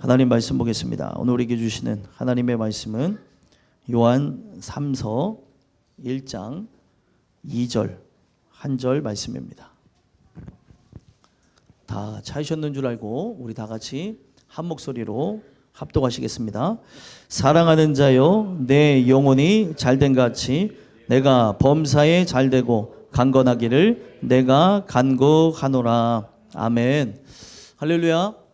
하나님 말씀 보겠습니다. 오늘 우리에게 주시는 하나님의 말씀은 요한 3서 1장 2절 한 절 말씀입니다. 다 찾으셨는 줄 알고 우리 다 같이 한 목소리로 합독하시겠습니다. 사랑하는 자여, 내 영혼이 잘된 같이 내가 범사에 잘되고 강건하기를 내가 간구하노라. 아멘. 할렐루야.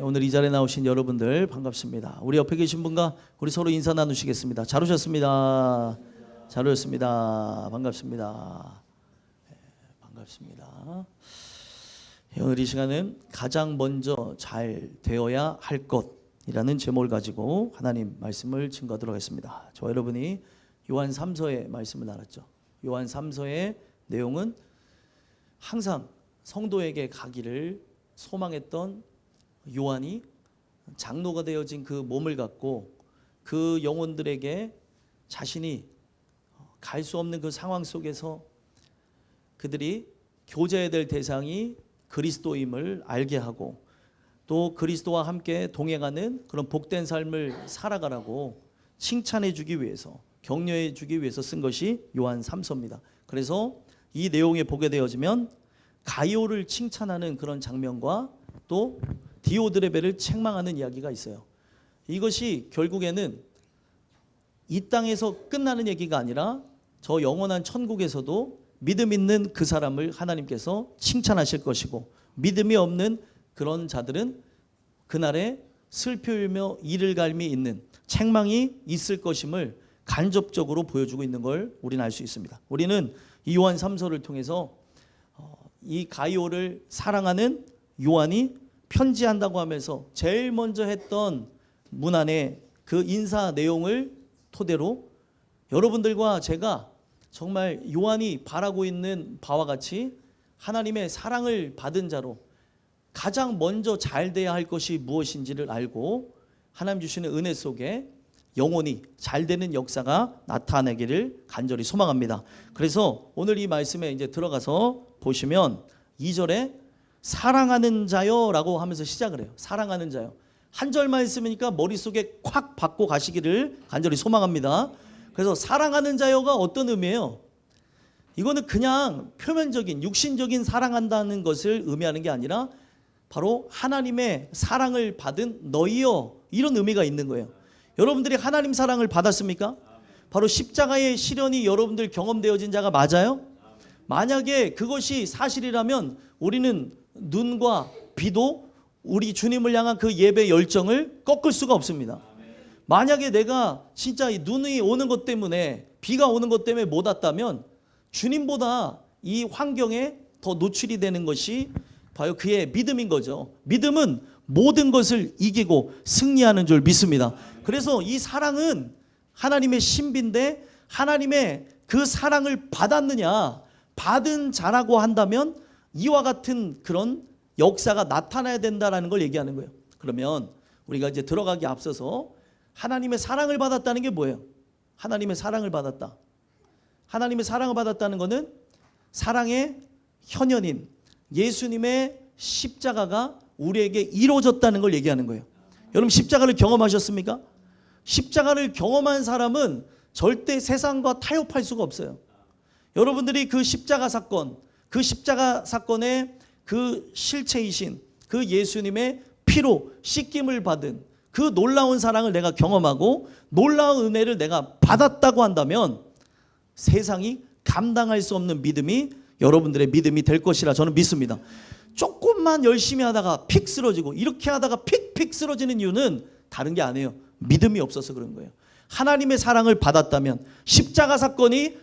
오늘 이 자리에 나오신 여러분들 반갑습니다. 우리 옆에 계신 분과 우리 서로 인사 나누시겠습니다. 잘 오셨습니다. 잘 오셨습니다. 반갑습니다. 반갑습니다. 오늘 이 시간은 가장 먼저 잘 되어야 할 것이라는 제목을 가지고 하나님 말씀을 증거하도록 하겠습니다. 저와 여러분이 요한 3서의 말씀을 알았죠. 요한 3서의 내용은 항상 성도에게 가기를 소망했던 요한이 장로가 되어진 그 몸을 갖고 그 영혼들에게 자신이 갈 수 없는 그 상황 속에서 그들이 교제해야 될 대상이 그리스도임을 알게 하고 또 그리스도와 함께 동행하는 그런 복된 삶을 살아가라고 칭찬해 주기 위해서, 격려해 주기 위해서 쓴 것이 요한 3서입니다. 그래서 이 내용에 보게 되어지면 가이오를 칭찬하는 그런 장면과 또 디오드레베를 책망하는 이야기가 있어요. 이것이 결국에는 이 땅에서 끝나는 얘기가 아니라 저 영원한 천국에서도 믿음 있는 그 사람을 하나님께서 칭찬하실 것이고, 믿음이 없는 그런 자들은 그날에 슬픔이며 이를갈미 있는 책망이 있을 것임을 간접적으로 보여주고 있는 걸 우리는 알 수 있습니다. 우리는 이 요한 3서를 통해서 이 가이오를 사랑하는 요한이 편지한다고 하면서 제일 먼저 했던 문안의 그 인사 내용을 토대로 여러분들과 제가 정말 요한이 바라고 있는 바와 같이 하나님의 사랑을 받은 자로 가장 먼저 잘 돼야 할 것이 무엇인지를 알고 하나님 주시는 은혜 속에 영혼이 잘 되는 역사가 나타나기를 간절히 소망합니다. 그래서 오늘 이 말씀에 이제 들어가서 보시면 2절에 사랑하는 자여 라고 하면서 시작을 해요. 사랑하는 자여. 한 절만 있으니까 머릿속에 콱 박고 가시기를 간절히 소망합니다. 그래서 사랑하는 자여가 어떤 의미예요? 이거는 그냥 표면적인 육신적인 사랑한다는 것을 의미하는 게 아니라 바로 하나님의 사랑을 받은 너희여, 이런 의미가 있는 거예요. 여러분들이 하나님 사랑을 받았습니까? 바로 십자가의 시련이 여러분들 경험되어진 자가 맞아요? 만약에 그것이 사실이라면 우리는 눈과 비도 우리 주님을 향한 그 예배 열정을 꺾을 수가 없습니다. 만약에 내가 진짜 이 눈이 오는 것 때문에, 비가 오는 것 때문에 못 왔다면 주님보다 이 환경에 더 노출이 되는 것이 바로 그의 믿음인 거죠. 믿음은 모든 것을 이기고 승리하는 줄 믿습니다. 그래서 이 사랑은 하나님의 신비인데, 하나님의 그 사랑을 받았느냐, 받은 자라고 한다면 이와 같은 그런 역사가 나타나야 된다라는 걸 얘기하는 거예요. 그러면 우리가 이제 들어가기 앞서서 하나님의 사랑을 받았다는 게 뭐예요? 하나님의 사랑을 받았다. 하나님의 사랑을 받았다는 것은 사랑의 현현인 예수님의 십자가가 우리에게 이루어졌다는 걸 얘기하는 거예요. 여러분 십자가를 경험하셨습니까? 십자가를 경험한 사람은 절대 세상과 타협할 수가 없어요. 여러분들이 그 십자가 사건, 그 십자가 사건의 그 실체이신 그 예수님의 피로 씻김을 받은 그 놀라운 사랑을 내가 경험하고 놀라운 은혜를 내가 받았다고 한다면 세상이 감당할 수 없는 믿음이 여러분들의 믿음이 될 것이라 저는 믿습니다. 조금만 열심히 하다가 픽 쓰러지고 이렇게 하다가 픽 쓰러지는 이유는 다른 게 아니에요. 믿음이 없어서 그런 거예요. 하나님의 사랑을 받았다면, 십자가 사건이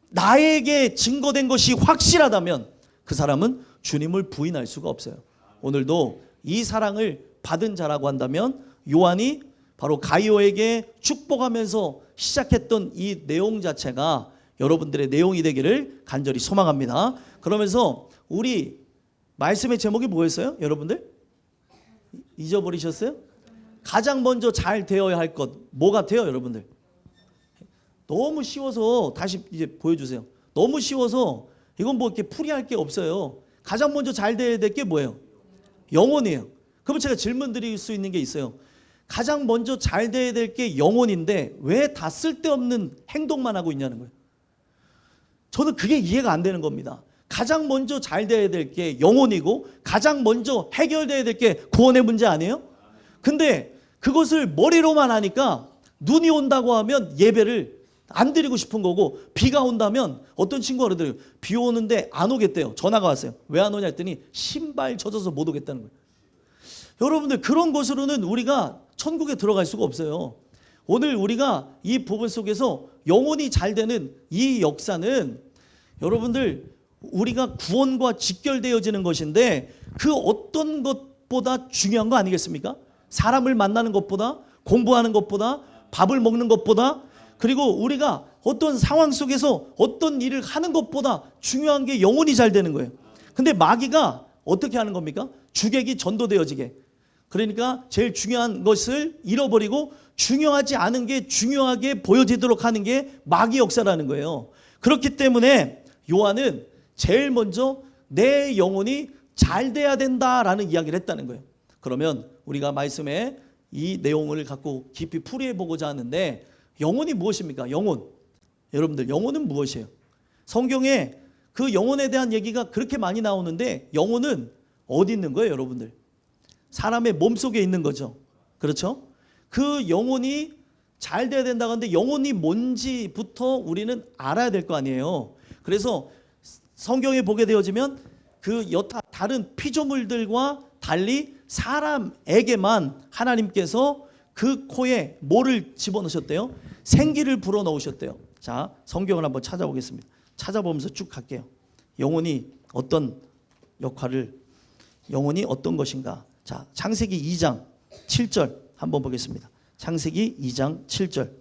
나에게 증거된 것이 확실하다면 그 사람은 주님을 부인할 수가 없어요. 오늘도 이 사랑을 받은 자라고 한다면 요한이 바로 가이오에게 축복하면서 시작했던 이 내용 자체가 여러분들의 내용이 되기를 간절히 소망합니다. 그러면서 우리 말씀의 제목이 뭐였어요? 여러분들? 잊어버리셨어요? 가장 먼저 잘 되어야 할 것, 뭐 같아요 여러분들? 너무 쉬워서 다시 이제 보여주세요. 너무 쉬워서 이건 뭐 이렇게 풀이할 게 없어요. 가장 먼저 잘 돼야 될 게 뭐예요? 영혼이에요. 그럼 제가 질문 드릴 수 있는 게 있어요. 가장 먼저 잘 돼야 될 게 영혼인데 왜 다 쓸데없는 행동만 하고 있냐는 거예요. 저는 그게 이해가 안 되는 겁니다. 가장 먼저 잘 돼야 될 게 영혼이고 가장 먼저 해결돼야 될 게 구원의 문제 아니에요? 근데 그것을 머리로만 하니까 눈이 온다고 하면 예배를 안 드리고 싶은 거고, 비가 온다면 어떤 친구가 그러더라고요. 비 오는데 안 오겠대요. 전화가 왔어요. 왜 안 오냐 했더니 신발 젖어서 못 오겠다는 거예요. 여러분들, 그런 것으로는 우리가 천국에 들어갈 수가 없어요. 오늘 우리가 이 부분 속에서 영혼이 잘 되는 이 역사는 여러분들, 우리가 구원과 직결되어지는 것인데 그 어떤 것보다 중요한 거 아니겠습니까? 사람을 만나는 것보다, 공부하는 것보다, 밥을 먹는 것보다, 그리고 우리가 어떤 상황 속에서 어떤 일을 하는 것보다 중요한 게 영혼이 잘 되는 거예요. 근데 마귀가 어떻게 하는 겁니까? 주객이 전도되어지게. 그러니까 제일 중요한 것을 잃어버리고 중요하지 않은 게 중요하게 보여지도록 하는 게 마귀 역사라는 거예요. 그렇기 때문에 요한은 제일 먼저 내 영혼이 잘 돼야 된다라는 이야기를 했다는 거예요. 그러면 우리가 말씀에 이 내용을 갖고 깊이 풀이해 보고자 하는데, 영혼이 무엇입니까? 영혼. 여러분들, 영혼은 무엇이에요? 성경에 그 영혼에 대한 얘기가 그렇게 많이 나오는데 영혼은 어디 있는 거예요, 여러분들? 사람의 몸속에 있는 거죠. 그렇죠? 그 영혼이 잘 돼야 된다고 하는데 영혼이 뭔지부터 우리는 알아야 될 거 아니에요. 그래서 성경에 보게 되어지면 그 여타 다른 피조물들과 달리 사람에게만 하나님께서 그 코에 뭐를 집어넣으셨대요? 생기를 불어넣으셨대요. 자, 성경을 한번 찾아보겠습니다. 찾아보면서 쭉 갈게요. 영혼이 어떤 역할을, 영혼이 어떤 것인가. 자, 창세기 2장 7절 한번 보겠습니다. 창세기 2장 7절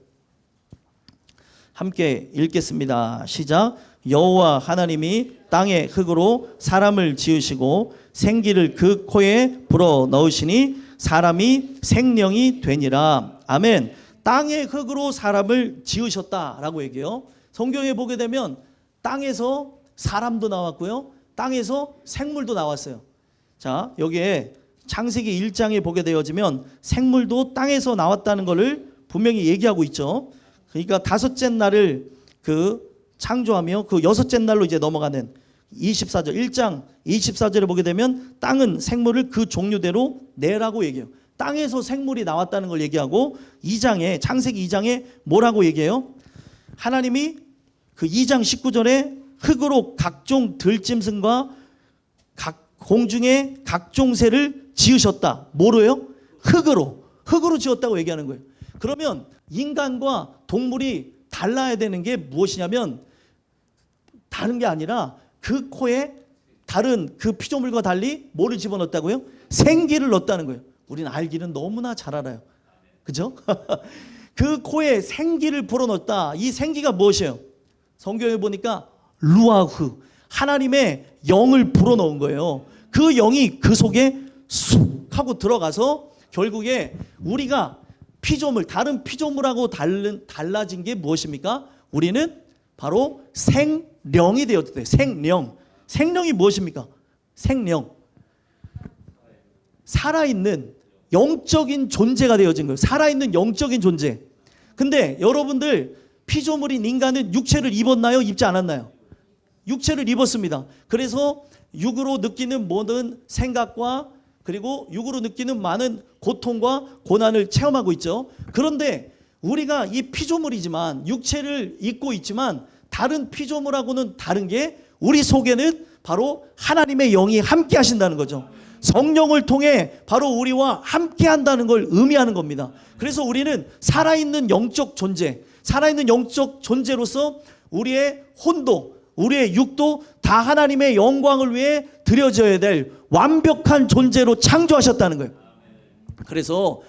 함께 읽겠습니다. 시작. 여호와 하나님이 땅의 흙으로 사람을 지으시고 생기를 그 코에 불어 넣으시니 사람이 생명이 되니라. 아멘. 땅의 흙으로 사람을 지으셨다라고 얘기해요. 성경에 보게 되면 땅에서 사람도 나왔고요, 땅에서 생물도 나왔어요. 자, 여기에 창세기 1장에 보게 되어지면 생물도 땅에서 나왔다는 것을 분명히 얘기하고 있죠. 그러니까 다섯째 날을 창조하며 그 여섯째 날로 이제 넘어가는 24절, 1장 24절에 보게 되면 땅은 생물을 그 종류대로 내라고 얘기해요. 땅에서 생물이 나왔다는 걸 얘기하고, 2장에, 창세기 2장에 뭐라고 얘기해요? 하나님이 그 2장 19절에 흙으로 각종 들짐승과 공중의 각종 새를 지으셨다. 뭐로요? 흙으로 지었다고 얘기하는 거예요. 그러면 인간과 동물이 달라야 되는 게 무엇이냐면, 다른 게 아니라 그 코에 다른 그 피조물과 달리 뭐를 집어넣었다고요? 생기를 넣었다는 거예요. 우리는 알기는 너무나 잘 알아요. 그죠? 그 코에 생기를 불어넣었다. 이 생기가 무엇이에요? 성경에 보니까 루아흐, 하나님의 영을 불어넣은 거예요. 그 영이 그 속에 쑥 하고 들어가서 결국에 우리가 피조물, 다른 피조물하고 달라진 게 무엇입니까? 우리는 바로 생령이 되었대. 생령이 무엇입니까? 생령. 살아있는 영적인 존재가 되어진 거예요. 살아있는 영적인 존재. 근데 여러분들, 피조물인 인간은 육체를 입었나요? 입지 않았나요? 육체를 입었습니다. 그래서 육으로 느끼는 모든 생각과 그리고 육으로 느끼는 많은 고통과 고난을 체험하고 있죠. 그런데 우리가 이 피조물이지만, 육체를 입고 있지만 다른 피조물하고는 다른 게, 우리 속에는 바로 하나님의 영이 함께 하신다는 거죠. 성령을 통해 바로 우리와 함께 한다는 걸 의미하는 겁니다. 그래서 우리는 살아있는 영적 존재, 살아있는 영적 존재로서 우리의 혼도, 우리의 육도 다 하나님의 영광을 위해 드려져야 될 완벽한 존재로 창조하셨다는 거예요. 그래서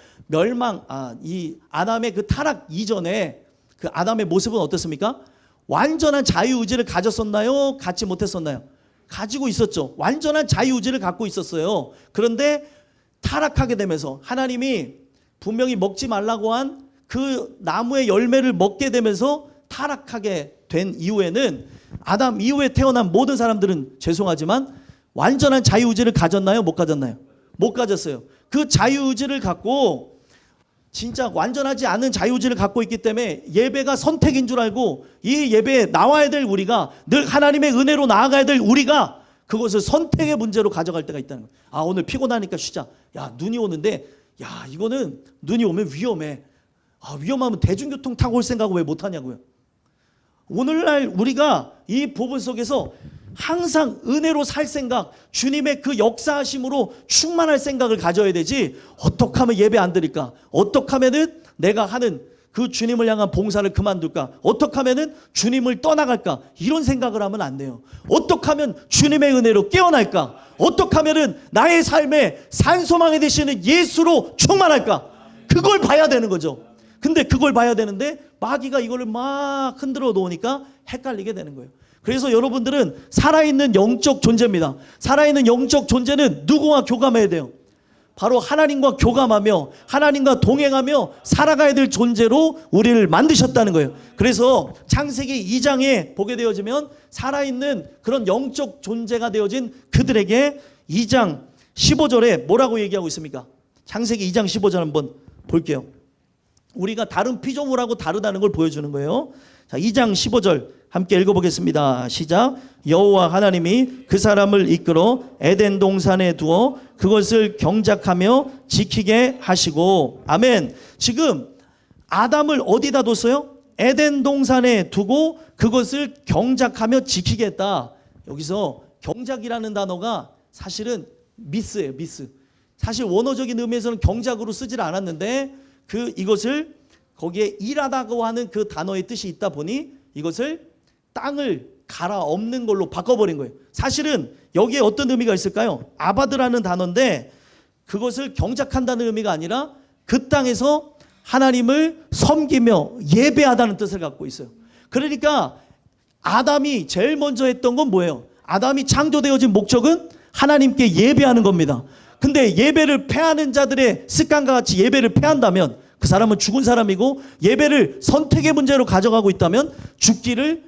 이 아담의 그 타락 이전에 그 아담의 모습은 어떻습니까? 완전한 자유의지를 가졌었나요? 갖지 못했었나요? 가지고 있었죠. 완전한 자유의지를 갖고 있었어요. 그런데 타락하게 되면서 하나님이 분명히 먹지 말라고 한 그 나무의 열매를 먹게 되면서 타락하게 된 이후에는, 아담 이후에 태어난 모든 사람들은 죄송하지만 완전한 자유의지를 가졌나요? 못 가졌나요? 못 가졌어요. 그 자유의지를 갖고 진짜 완전하지 않은 자유의지를 갖고 있기 때문에 예배가 선택인 줄 알고 이 예배에 나와야 될 우리가, 늘 하나님의 은혜로 나아가야 될 우리가 그것을 선택의 문제로 가져갈 때가 있다는 거예요. 아, 오늘 피곤하니까 쉬자. 야, 눈이 오는데, 야, 이거는 눈이 오면 위험해. 아, 위험하면 대중교통 타고 올 생각을 왜 못하냐고요. 오늘날 우리가 이 부분 속에서 항상 은혜로 살 생각, 주님의 그 역사하심으로 충만할 생각을 가져야 되지, 어떻게 하면 예배 안 드릴까? 어떻게 하면은 내가 하는 그 주님을 향한 봉사를 그만둘까? 어떻게 하면은 주님을 떠나갈까? 이런 생각을 하면 안 돼요. 어떻게 하면 주님의 은혜로 깨어날까? 어떻게 하면은 나의 삶에 산소망이 되시는 예수로 충만할까? 그걸 봐야 되는 거죠. 근데 그걸 봐야 되는데 마귀가 이거를 막 흔들어 놓으니까 헷갈리게 되는 거예요. 그래서 여러분들은 살아있는 영적 존재입니다. 살아있는 영적 존재는 누구와 교감해야 돼요? 바로 하나님과 교감하며 하나님과 동행하며 살아가야 될 존재로 우리를 만드셨다는 거예요. 그래서 창세기 2장에 보게 되어지면 살아있는 그런 영적 존재가 되어진 그들에게 2장 15절에 뭐라고 얘기하고 있습니까? 창세기 2장 15절 한번 볼게요. 우리가 다른 피조물하고 다르다는 걸 보여주는 거예요. 자, 2장 15절 함께 읽어보겠습니다. 시작. 여호와 하나님이 그 사람을 이끌어 에덴 동산에 두어 그것을 경작하며 지키게 하시고. 아멘. 지금 아담을 어디다 뒀어요? 에덴 동산에 두고 그것을 경작하며 지키게 했다. 여기서 경작이라는 단어가 사실은 미스예요. 미스. 사실 원어적인 의미에서는 경작으로 쓰질 않았는데 이것을 거기에 일하다고 하는 그 단어의 뜻이 있다 보니 이것을 땅을 갈아엎는 걸로 바꿔버린 거예요. 사실은 여기에 어떤 의미가 있을까요? 아바드라는 단어인데 그것을 경작한다는 의미가 아니라 그 땅에서 하나님을 섬기며 예배하다는 뜻을 갖고 있어요. 그러니까 아담이 제일 먼저 했던 건 뭐예요? 아담이 창조되어진 목적은 하나님께 예배하는 겁니다. 근데 예배를 패하는 자들의 습관과 같이 예배를 패한다면 그 사람은 죽은 사람이고, 예배를 선택의 문제로 가져가고 있다면 죽기를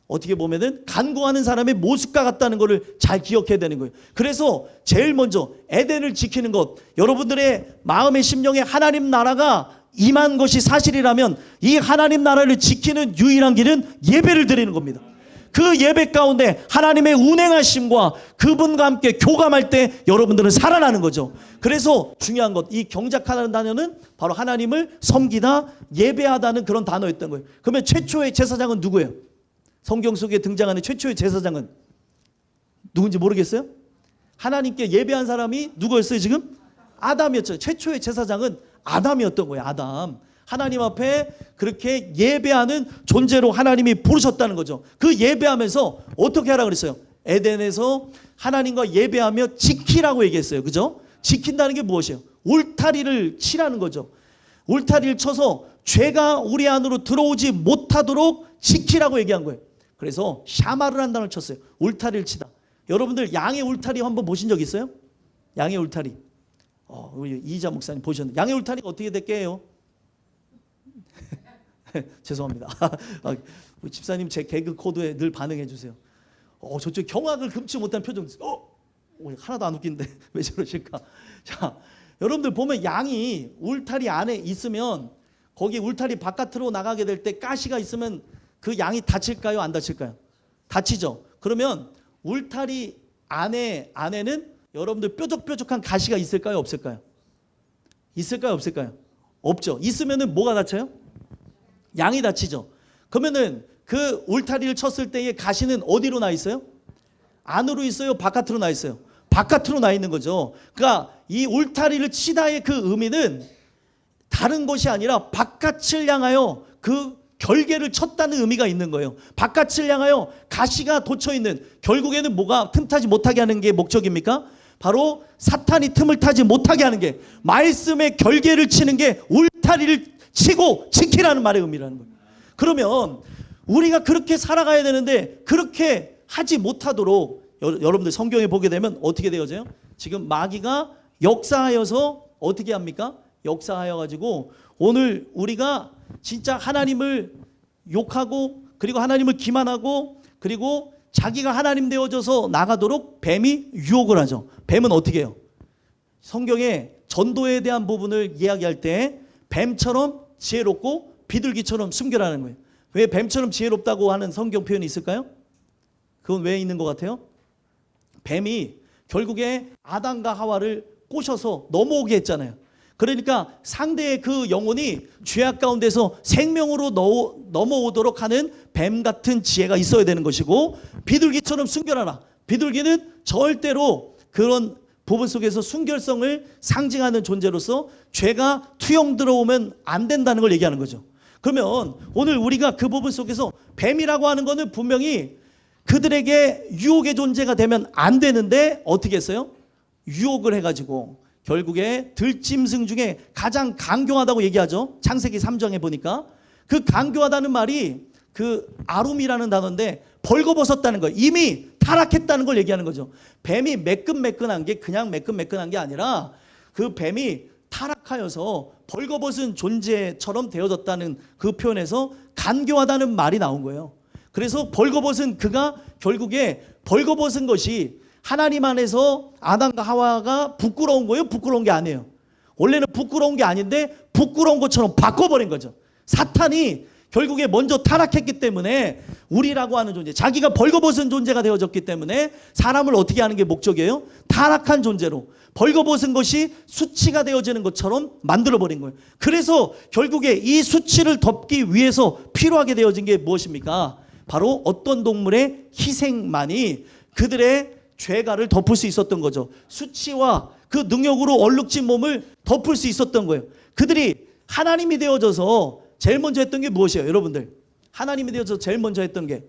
어떻게 보면은 간구하는 사람의 모습과 같다는 것을 잘 기억해야 되는 거예요. 그래서 제일 먼저 에덴을 지키는 것, 여러분들의 마음의 심령에 하나님 나라가 임한 것이 사실이라면 이 하나님 나라를 지키는 유일한 길은 예배를 드리는 겁니다. 그 예배 가운데 하나님의 운행하심과 그분과 함께 교감할 때 여러분들은 살아나는 거죠. 그래서 중요한 것, 이 경작하는 단어는 바로 하나님을 섬기다, 예배하다는 그런 단어였던 거예요. 그러면 최초의 제사장은 누구예요? 성경 속에 등장하는 최초의 제사장은 누군지 모르겠어요? 하나님께 예배한 사람이 누구였어요 지금? 아담이었죠. 최초의 제사장은 아담이었던 거예요. 아담. 하나님 앞에 그렇게 예배하는 존재로 하나님이 부르셨다는 거죠. 그 예배하면서 어떻게 하라고 그랬어요? 에덴에서 하나님과 예배하며 지키라고 얘기했어요. 그죠? 지킨다는 게 무엇이에요? 울타리를 치라는 거죠. 울타리를 쳐서 죄가 우리 안으로 들어오지 못하도록 지키라고 얘기한 거예요. 그래서 샤마를 한다는 걸 쳤어요. 울타리를 치다. 여러분들 양의 울타리 한번 보신 적 있어요? 양의 울타리. 우리 이희자 목사님 보셨는데 양의 울타리가 어떻게 될게요? 죄송합니다. 우리 집사님 제 개그 코드에 늘 반응해 주세요. 저쪽 경악을 금치 못한 표정. 하나도 안 웃긴데 왜 저러실까? 자, 여러분들 보면 양이 울타리 안에 있으면 거기 울타리 바깥으로 나가게 될 때 가시가 있으면 그 양이 다칠까요? 안 다칠까요? 다치죠. 그러면 울타리 안에는 여러분들 뾰족뾰족한 가시가 있을까요? 없을까요? 있을까요? 없을까요? 없죠. 있으면은 뭐가 다쳐요? 양이 다치죠. 그러면은 그 울타리를 쳤을 때의 가시는 어디로 나 있어요? 안으로 있어요? 바깥으로 나 있어요? 바깥으로 나 있는 거죠. 그러니까 이 울타리를 치다의 그 의미는 다른 것이 아니라 바깥을 향하여 그 결계를 쳤다는 의미가 있는 거예요. 바깥을 향하여 가시가 돋쳐 있는, 결국에는 뭐가 틈타지 못하게 하는 게 목적입니까? 바로 사탄이 틈을 타지 못하게 하는 게, 말씀의 결계를 치는 게 울타리를 치고 지키라는 말의 의미라는 거예요. 그러면 우리가 그렇게 살아가야 되는데 그렇게 하지 못하도록 여러분들 성경에 보게 되면 어떻게 되어져요? 지금 마귀가 역사하여서 어떻게 합니까? 역사하여 가지고 오늘 우리가 진짜 하나님을 욕하고 그리고 하나님을 기만하고 그리고 자기가 하나님 되어져서 나가도록 뱀이 유혹을 하죠. 뱀은 어떻게 해요? 성경에 전도에 대한 부분을 이야기할 때 뱀처럼 지혜롭고 비둘기처럼 숨겨라는 거예요. 왜 뱀처럼 지혜롭다고 하는 성경 표현이 있을까요? 그건 왜 있는 것 같아요? 뱀이 결국에 아담과 하와를 꼬셔서 넘어오게 했잖아요. 그러니까 상대의 그 영혼이 죄악 가운데서 생명으로 넘어오도록 하는 뱀 같은 지혜가 있어야 되는 것이고, 비둘기처럼 숨겨라라. 비둘기는 절대로 그런 부분 속에서 순결성을 상징하는 존재로서 죄가 투영 들어오면 안 된다는 걸 얘기하는 거죠. 그러면 오늘 우리가 그 부분 속에서 뱀이라고 하는 거는 분명히 그들에게 유혹의 존재가 되면 안 되는데 어떻게 했어요? 유혹을 해가지고 결국에 들짐승 중에 가장 강경하다고 얘기하죠. 창세기 3장에 보니까 그 강경하다는 말이 그 아룸이라는 단어인데 벌거벗었다는 거예요. 이미 타락했다는 걸 얘기하는 거죠. 뱀이 매끈매끈한 게 그냥 매끈매끈한 게 아니라 그 뱀이 타락하여서 벌거벗은 존재처럼 되어졌다는 그 표현에서 간교하다는 말이 나온 거예요. 그래서 벌거벗은 그가 결국에 벌거벗은 것이 하나님 안에서 아담과 하와가 부끄러운 거예요? 부끄러운 게 아니에요. 원래는 부끄러운 게 아닌데 부끄러운 것처럼 바꿔버린 거죠. 사탄이 결국에 먼저 타락했기 때문에 우리라고 하는 존재, 자기가 벌거벗은 존재가 되어졌기 때문에 사람을 어떻게 하는 게 목적이에요? 타락한 존재로 벌거벗은 것이 수치가 되어지는 것처럼 만들어버린 거예요. 그래서 결국에 이 수치를 덮기 위해서 필요하게 되어진 게 무엇입니까? 바로 어떤 동물의 희생만이 그들의 죄가를 덮을 수 있었던 거죠. 수치와 그 능력으로 얼룩진 몸을 덮을 수 있었던 거예요. 그들이 하나님이 되어져서 제일 먼저 했던 게 무엇이에요? 여러분들, 하나님이 되어서 제일 먼저 했던 게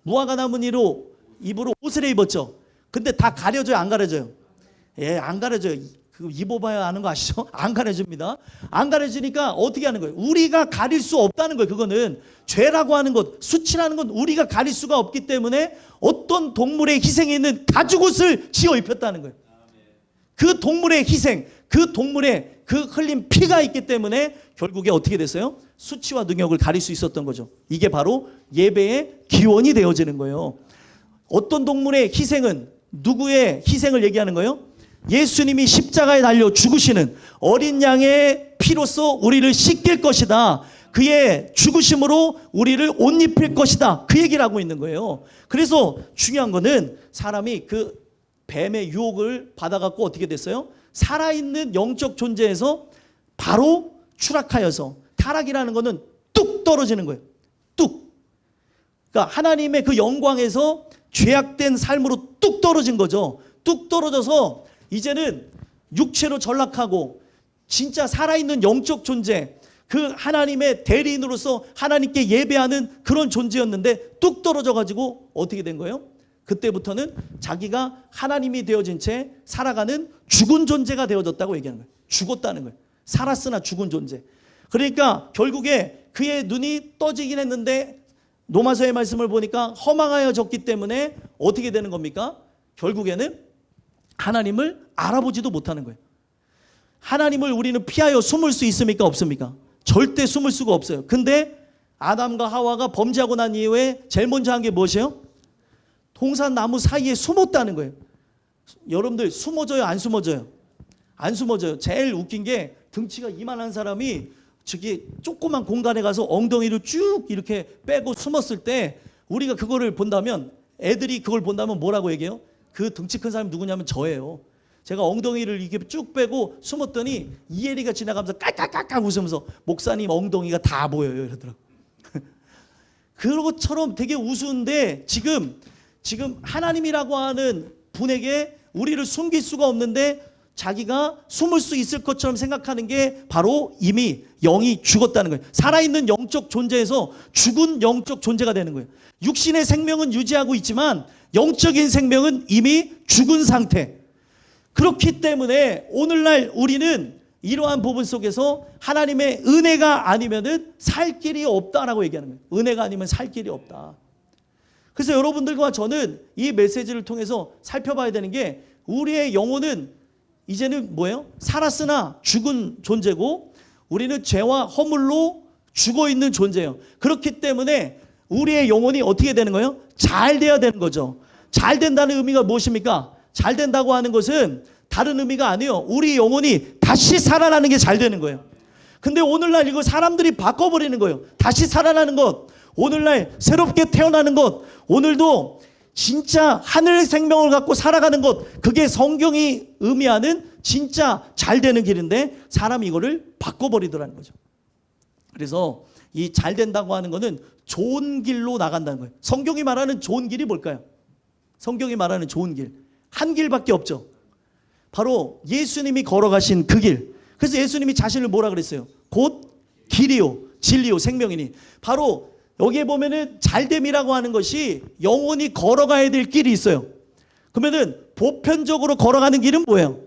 무화과 나무니로 입으로 옷을 입었죠. 근데 다 가려져요? 안 가려져요? 안 가려져요. 그 입어봐야 아는 거 아시죠? 안 가려집니다. 안 가려지니까 어떻게 하는 거예요? 우리가 가릴 수 없다는 거예요. 그거는 죄라고 하는 것, 수치라는 건 우리가 가릴 수가 없기 때문에 어떤 동물의 희생에 있는 가죽옷을 지어 입혔다는 거예요. 그 동물의 희생, 그 동물의 그 흘린 피가 있기 때문에 결국에 어떻게 됐어요? 수치와 능력을 가릴 수 있었던 거죠. 이게 바로 예배의 기원이 되어지는 거예요. 어떤 동물의 희생은 누구의 희생을 얘기하는 거예요? 예수님이 십자가에 달려 죽으시는 어린 양의 피로써 우리를 씻길 것이다. 그의 죽으심으로 우리를 옷 입힐 것이다. 그 얘기를 하고 있는 거예요. 그래서 중요한 거는 사람이 그 뱀의 유혹을 받아갖고 어떻게 됐어요? 살아있는 영적 존재에서 바로 추락하여서, 타락이라는 거는 뚝 떨어지는 거예요. 뚝. 그러니까 하나님의 그 영광에서 죄악된 삶으로 뚝 떨어진 거죠. 뚝 떨어져서 이제는 육체로 전락하고 진짜 살아있는 영적 존재, 그 하나님의 대리인으로서 하나님께 예배하는 그런 존재였는데 뚝 떨어져 가지고 어떻게 된 거예요? 그때부터는 자기가 하나님이 되어진 채 살아가는 죽은 존재가 되어졌다고 얘기하는 거예요. 죽었다는 거예요. 살았으나 죽은 존재. 그러니까 결국에 그의 눈이 떠지긴 했는데 로마서의 말씀을 보니까 허망하여졌기 때문에 어떻게 되는 겁니까? 결국에는 하나님을 알아보지도 못하는 거예요. 하나님을 우리는 피하여 숨을 수 있습니까? 없습니까? 절대 숨을 수가 없어요. 근데 아담과 하와가 범죄하고 난 이후에 제일 먼저 한 게 무엇이에요? 동산나무 사이에 숨었다는 거예요. 여러분들 숨어져요? 안 숨어져요? 안 숨어져요. 제일 웃긴 게 등치가 이만한 사람이 저기 조그만 공간에 가서 엉덩이를 쭉 이렇게 빼고 숨었을 때 우리가 그거를 본다면, 애들이 그걸 본다면 뭐라고 얘기해요? 그 등치 큰 사람이 누구냐면 저예요. 제가 엉덩이를 이렇게 쭉 빼고 숨었더니 이혜리가 지나가면서 깔깔깔깔 웃으면서 목사님 엉덩이가 다 보여요 이러더라고요. 그런 것처럼 되게 우스운데 지금 하나님이라고 하는 분에게 우리를 숨길 수가 없는데 자기가 숨을 수 있을 것처럼 생각하는 게 바로 이미 영이 죽었다는 거예요. 살아있는 영적 존재에서 죽은 영적 존재가 되는 거예요. 육신의 생명은 유지하고 있지만 영적인 생명은 이미 죽은 상태. 그렇기 때문에 오늘날 우리는 이러한 부분 속에서 하나님의 은혜가 아니면은 살 길이 없다라고 얘기하는 거예요. 은혜가 아니면 살 길이 없다. 그래서 여러분들과 저는 이 메시지를 통해서 살펴봐야 되는 게, 우리의 영혼은 이제는 뭐예요? 살았으나 죽은 존재고 우리는 죄와 허물로 죽어 있는 존재예요. 그렇기 때문에 우리의 영혼이 어떻게 되는 거예요? 잘 돼야 되는 거죠. 잘 된다는 의미가 무엇입니까? 잘 된다고 하는 것은 다른 의미가 아니에요. 우리 영혼이 다시 살아나는 게 잘 되는 거예요. 근데 오늘날 이거 사람들이 바꿔버리는 거예요. 다시 살아나는 것, 오늘날 새롭게 태어나는 것, 오늘도 진짜 하늘의 생명을 갖고 살아가는 것, 그게 성경이 의미하는 진짜 잘 되는 길인데 사람이 이거를 바꿔버리더라는 거죠. 그래서 이 잘 된다고 하는 거는 좋은 길로 나간다는 거예요. 성경이 말하는 좋은 길이 뭘까요? 성경이 말하는 좋은 길, 한 길밖에 없죠. 바로 예수님이 걸어가신 그 길. 그래서 예수님이 자신을 뭐라 그랬어요? 곧 길이요 진리요 생명이니. 바로 여기에 보면은 잘됨이라고 하는 것이 영원히 걸어가야 될 길이 있어요. 그러면은 보편적으로 걸어가는 길은 뭐예요?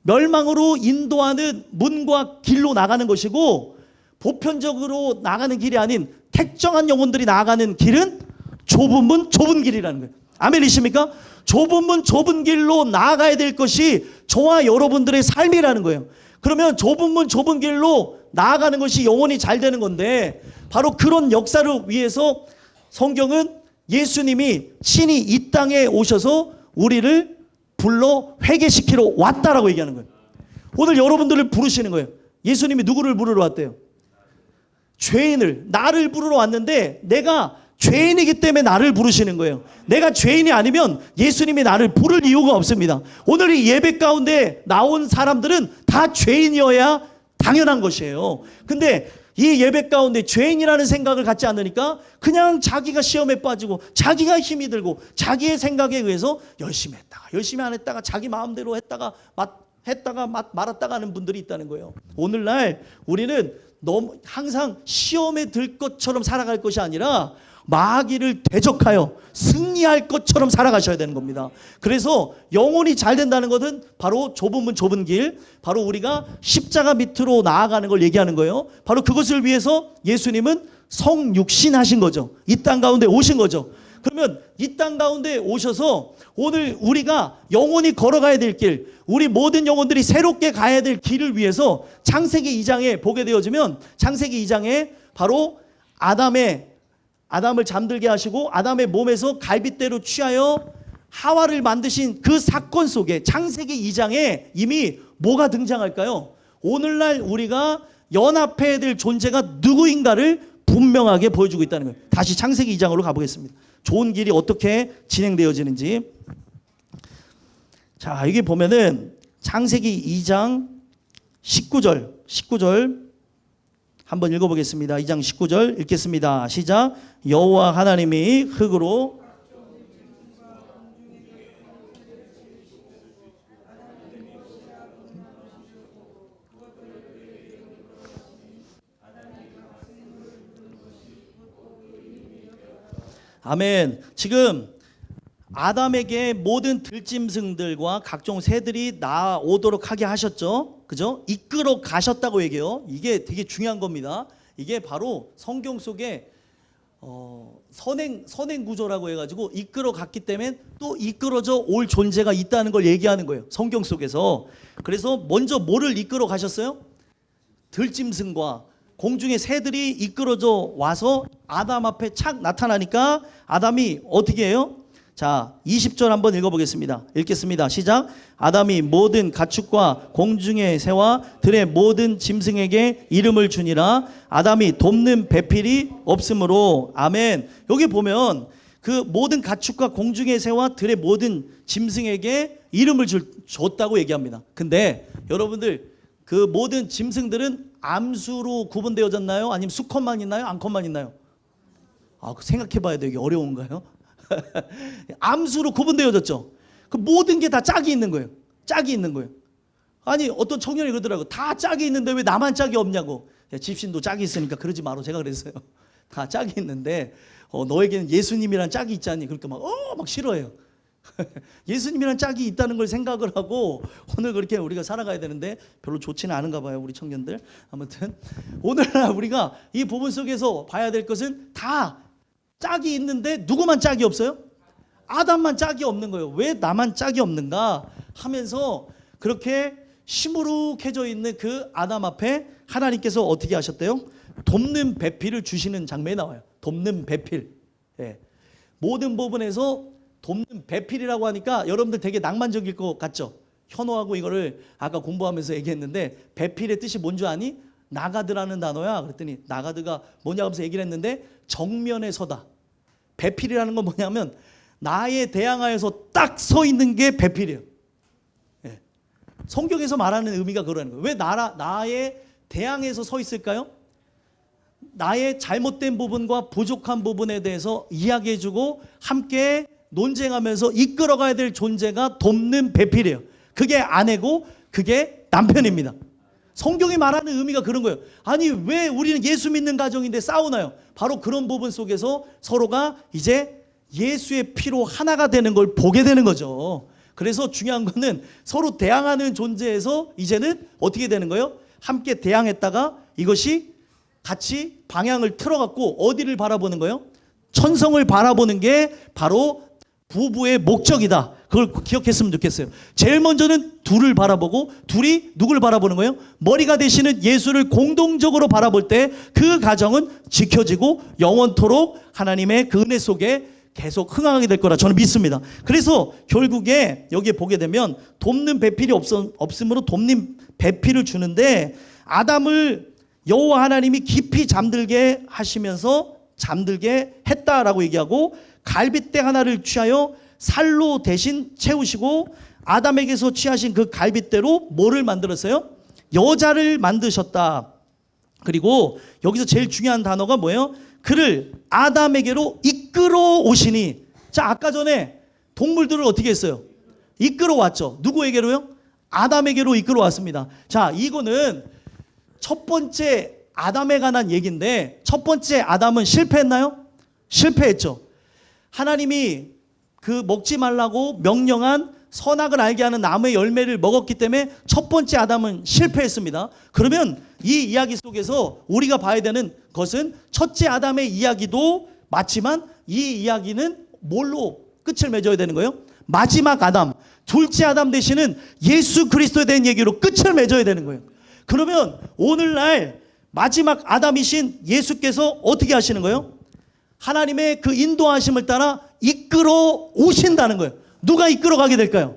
멸망으로 인도하는 문과 길로 나가는 것이고, 보편적으로 나가는 길이 아닌 택정한 영혼들이 나아가는 길은 좁은 문 좁은 길이라는 거예요. 아멘이십니까? 좁은 문 좁은 길로 나아가야 될 것이 저와 여러분들의 삶이라는 거예요. 그러면 좁은 문 좁은 길로 나아가는 것이 영원히 잘 되는 건데, 바로 그런 역사를 위해서 성경은 예수님이 친히 이 땅에 오셔서 우리를 불러 회개시키러 왔다라고 얘기하는 거예요. 오늘 여러분들을 부르시는 거예요. 예수님이 누구를 부르러 왔대요? 죄인을, 나를 부르러 왔는데 내가 죄인이기 때문에 나를 부르시는 거예요. 내가 죄인이 아니면 예수님이 나를 부를 이유가 없습니다. 오늘 이 예배 가운데 나온 사람들은 다 죄인이어야 당연한 것이에요. 근데 이 예배 가운데 죄인이라는 생각을 갖지 않으니까 그냥 자기가 시험에 빠지고 자기가 힘이 들고 자기의 생각에 의해서 열심히 했다가 열심히 안 했다가 자기 마음대로 했다가 말았다가 하는 분들이 있다는 거예요. 오늘날 우리는 너무 항상 시험에 들 것처럼 살아갈 것이 아니라 마귀를 대적하여 승리할 것처럼 살아가셔야 되는 겁니다. 그래서 영혼이 잘 된다는 것은 바로 좁은 문 좁은 길, 바로 우리가 십자가 밑으로 나아가는 걸 얘기하는 거예요. 바로 그것을 위해서 예수님은 성육신하신 거죠. 이 땅 가운데 오신 거죠. 그러면 이 땅 가운데 오셔서 오늘 우리가 영원히 걸어가야 될 길, 우리 모든 영혼들이 새롭게 가야 될 길을 위해서 창세기 2장에 보게 되어지면, 창세기 2장에 바로 아담을 잠들게 하시고 아담의 몸에서 갈빗대로 취하여 하와를 만드신 그 사건 속에 창세기 2장에 이미 뭐가 등장할까요? 오늘날 우리가 연합해야 될 존재가 누구인가를 분명하게 보여주고 있다는 거예요. 다시 창세기 2장으로 가보겠습니다. 좋은 길이 어떻게 진행되어지는지. 자, 여기 보면은 창세기 2장 19절 한번 읽어보겠습니다. 2장 19절 읽겠습니다. 시작. 여호와 하나님이 흙으로 아멘. 지금 아담에게 모든 들짐승들과 각종 새들이 나오도록 하게 하셨죠. 그죠? 이끌어 가셨다고 얘기해요. 이게 되게 중요한 겁니다. 이게 바로 성경 속에 선행 구조라고 해가지고 이끌어 갔기 때문에 또 이끌어져 올 존재가 있다는 걸 얘기하는 거예요. 성경 속에서. 그래서 먼저 뭐를 이끌어 가셨어요? 들짐승과 공중의 새들이 이끌어져 와서 아담 앞에 착 나타나니까 아담이 어떻게 해요? 자, 20절 한번 읽어보겠습니다. 읽겠습니다. 시작. 아담이 모든 가축과 공중의 새와 들의 모든 짐승에게 이름을 주니라. 아담이 돕는 배필이 없으므로. 아멘. 여기 보면 그 모든 가축과 공중의 새와 들의 모든 짐승에게 이름을 줬다고 얘기합니다. 근데 여러분들, 그 모든 짐승들은 암수로 구분되어졌나요? 아니면 수컷만 있나요? 암컷만 있나요? 생각해 봐야 되게 어려운가요? 암수로 구분되어졌죠. 그 모든 게 다 짝이 있는 거예요. 짝이 있는 거예요. 아니, 어떤 청년이 그러더라고요. 다 짝이 있는데 왜 나만 짝이 없냐고. 야, 집신도 짝이 있으니까 그러지 마라. 제가 그랬어요. 다 짝이 있는데 너에게는 예수님이란 짝이 있잖니. 그러니까 막 싫어해요. 예수님이란 짝이 있다는 걸 생각을 하고 오늘 그렇게 우리가 살아가야 되는데 별로 좋지는 않은가 봐요, 우리 청년들. 아무튼 오늘날 우리가 이 부분 속에서 봐야 될 것은 다 짝이 있는데 누구만 짝이 없어요? 아담만 짝이 없는 거예요. 왜 나만 짝이 없는가 하면서 그렇게 시무룩해져 있는 그 아담 앞에 하나님께서 어떻게 하셨대요? 돕는 배필을 주시는 장면이 나와요. 돕는 배필. 예. 모든 부분에서 돕는 배필이라고 하니까 여러분들 되게 낭만적일 것 같죠? 현호하고 이거를 아까 공부하면서 얘기했는데 배필의 뜻이 뭔 줄 아니? 나가드라는 단어야. 그랬더니 나가드가 뭐냐 하면서 얘기를 했는데 정면에 서다. 배필이라는 건 뭐냐면 나에 대항하여서 딱 서 있는 게 배필이에요. 예. 성경에서 말하는 의미가 그러는 거예요. 왜 나에 대항해서 서 있을까요? 나의 잘못된 부분과 부족한 부분에 대해서 이야기해주고 함께 논쟁하면서 이끌어가야 될 존재가 돕는 배필이에요. 그게 아내고 그게 남편입니다. 성경이 말하는 의미가 그런 거예요. 아니 왜 우리는 예수 믿는 가정인데 싸우나요? 바로 그런 부분 속에서 서로가 이제 예수의 피로 하나가 되는 걸 보게 되는 거죠. 그래서 중요한 거는 서로 대항하는 존재에서 이제는 어떻게 되는 거예요? 함께 대항했다가 이것이 같이 방향을 틀어갖고 어디를 바라보는 거예요? 천성을 바라보는 게 바로 부부의 목적이다. 그걸 기억했으면 좋겠어요. 제일 먼저는 둘을 바라보고 둘이 누굴 바라보는 거예요? 머리가 되시는 예수를 공동적으로 바라볼 때 그 가정은 지켜지고 영원토록 하나님의 그 은혜 속에 계속 흥하게 될 거라 저는 믿습니다. 그래서 결국에 여기에 보게 되면 돕는 배필이 없으므로 돕는 배필을 주는데 아담을 여호와 하나님이 깊이 잠들게 하시면서 잠들게 했다라고 얘기하고 갈빗대 하나를 취하여 살로 대신 채우시고 아담에게서 취하신 그 갈빗대로 뭐를 만들었어요? 여자를 만드셨다. 그리고 여기서 제일 중요한 단어가 뭐예요? 그를 아담에게로 이끌어 오시니. 자, 아까 전에 동물들을 어떻게 했어요? 이끌어 왔죠. 누구에게로요? 아담에게로 이끌어 왔습니다. 자, 이거는 첫 번째 아담에 관한 얘기인데 첫 번째 아담은 실패했나요? 실패했죠. 하나님이 그 먹지 말라고 명령한 선악을 알게 하는 나무의 열매를 먹었기 때문에 첫 번째 아담은 실패했습니다. 그러면 이 이야기 속에서 우리가 봐야 되는 것은 첫째 아담의 이야기도 맞지만 이 이야기는 뭘로 끝을 맺어야 되는 거예요? 마지막 아담, 둘째 아담 되시는 예수 그리스도에 대한 얘기로 끝을 맺어야 되는 거예요. 그러면 오늘날 마지막 아담이신 예수께서 어떻게 하시는 거예요? 하나님의 그 인도하심을 따라 이끌어 오신다는 거예요. 누가 이끌어 가게 될까요?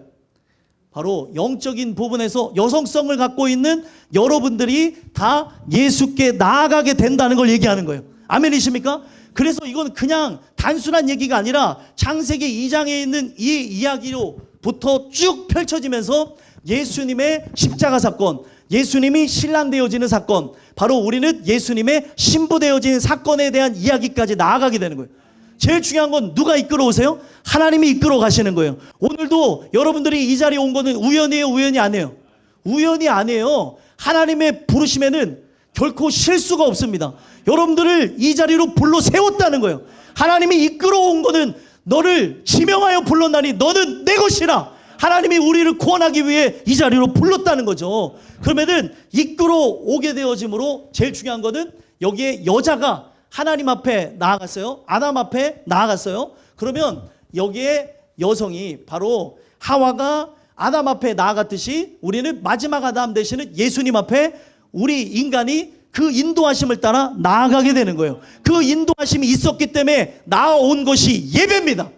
바로 영적인 부분에서 여성성을 갖고 있는 여러분들이 다 예수께 나아가게 된다는 걸 얘기하는 거예요. 아멘이십니까? 그래서 이건 그냥 단순한 얘기가 아니라 창세기 2장에 있는 이 이야기로부터 쭉 펼쳐지면서 예수님의 십자가 사건, 예수님이 신랑 되어지는 사건, 바로 우리는 예수님의 신부 되어지는 사건에 대한 이야기까지 나아가게 되는 거예요. 제일 중요한 건 누가 이끌어 오세요? 하나님이 이끌어 가시는 거예요. 오늘도 여러분들이 이 자리에 온 거는 우연이에요? 우연이 아니에요? 우연이 아니에요. 하나님의 부르심에는 결코 실수가 없습니다. 여러분들을 이 자리로 불러 세웠다는 거예요. 하나님이 이끌어 온 거는 너를 지명하여 불렀나니 너는 내 것이라. 하나님이 우리를 구원하기 위해 이 자리로 불렀다는 거죠. 그러면은 이끌어 오게 되어짐으로 제일 중요한 거는 여기에 여자가 하나님 앞에 나아갔어요. 아담 앞에 나아갔어요. 그러면 여기에 여성이 바로 하와가 아담 앞에 나아갔듯이 우리는 마지막 아담 되시는 예수님 앞에 우리 인간이 그 인도하심을 따라 나아가게 되는 거예요. 그 인도하심이 있었기 때문에 나아온 것이 예배입니다.